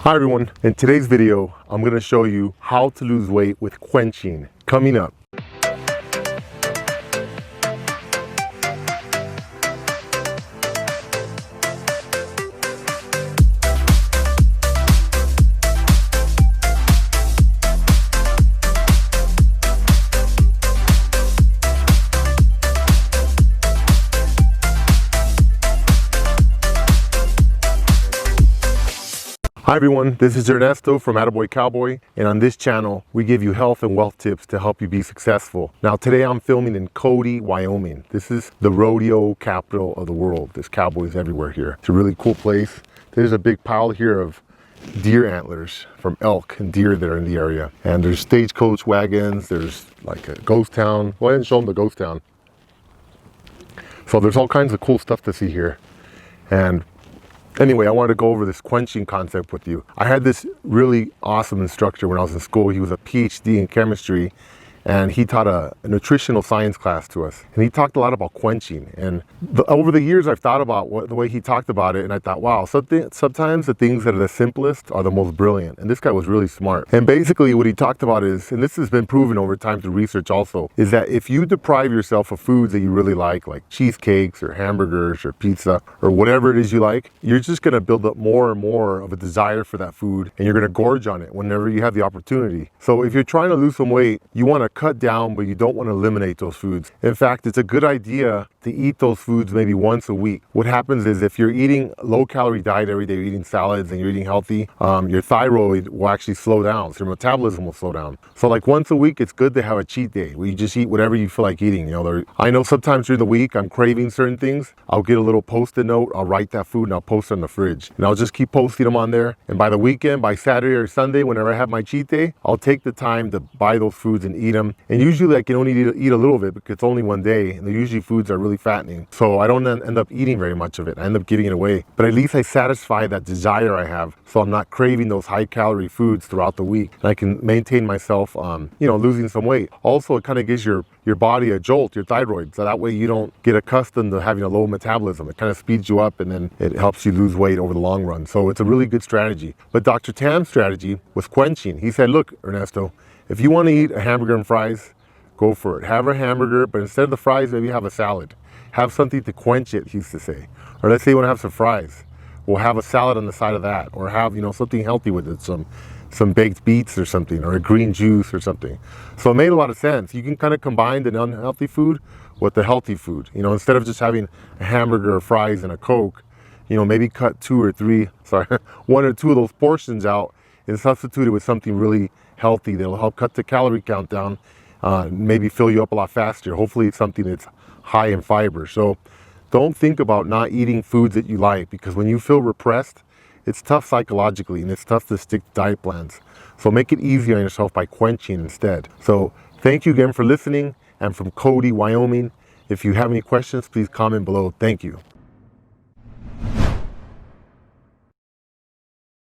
Hi everyone, in today's video I'm going to show you how to lose weight with quenching. Coming up. Hi everyone, this is Ernesto from Attaboy Cowboy, and on this channel we give you health and wealth tips to help you be successful. Now today I'm filming in Cody, Wyoming. This is the rodeo capital of the world. There's cowboys everywhere here. It's a really cool place. There's a big pile here of deer antlers from elk and deer that are in the area. And there's stagecoach wagons, there's like a ghost town. Well, I didn't show them the ghost town. So there's all kinds of cool stuff to see here. And anyway, I wanted to go over this quenching concept with you. I had this really awesome instructor when I was in school. He was a PhD in chemistry, and he taught a nutritional science class to us. And he talked a lot about quenching. And over the years, I've thought about the way he talked about it, and I thought, wow, sometimes the things that are the simplest are the most brilliant. And this guy was really smart. And basically what he talked about is, and this has been proven over time through research also, is that if you deprive yourself of foods that you really like cheesecakes or hamburgers or pizza or whatever it is you like, you're just gonna build up more and more of a desire for that food, and you're gonna gorge on it whenever you have the opportunity. So if you're trying to lose some weight, you wanna cut down, but you don't want to eliminate those foods. In fact, it's a good idea to eat those foods maybe once a week. What happens is if you're eating a low-calorie diet every day, you're eating salads and you're eating healthy, your thyroid will actually slow down, so your metabolism will slow down. So like once a week, it's good to have a cheat day where you just eat whatever you feel like eating. I know sometimes during the week I'm craving certain things. I'll get a little post-it note, I'll write that food and I'll post it on the fridge. And I'll just keep posting them on there. And by the weekend, by Saturday or Sunday, whenever I have my cheat day, I'll take the time to buy those foods and eat them. And usually I can only eat a little bit because it's only one day, and usually foods are really fattening. So I don't end up eating very much of it. I end up giving it away. But at least I satisfy that desire I have, so I'm not craving those high calorie foods throughout the week. And I can maintain myself, losing some weight. Also, it kind of gives your body a jolt, your thyroid, so that way you don't get accustomed to having a low metabolism. It kind of speeds you up, and then it helps you lose weight over the long run. So it's a really good strategy. But Dr. Tam's strategy was quenching. He said, look, Ernesto, if you want to eat a hamburger and fries, go for it. Have a hamburger, but instead of the fries, maybe have a salad. Have something to quench it, he used to say. Or let's say you want to have some fries. Well, have a salad on the side of that. Or have, something healthy with it. Some baked beets or something, or a green juice or something. So it made a lot of sense. You can kind of combine the unhealthy food with the healthy food. Instead of just having a hamburger or fries and a Coke, maybe cut one or two of those portions out and substitute it with something really healthy that'll help cut the calorie count down. Maybe fill you up a lot faster. Hopefully it's something that's high in fiber. So don't think about not eating foods that you like, because when you feel repressed, it's tough psychologically, and it's tough to stick to diet plans. So make it easy on yourself by quenching instead. So thank you again for listening. I'm from Cody, Wyoming. If you have any questions, please comment below. Thank you.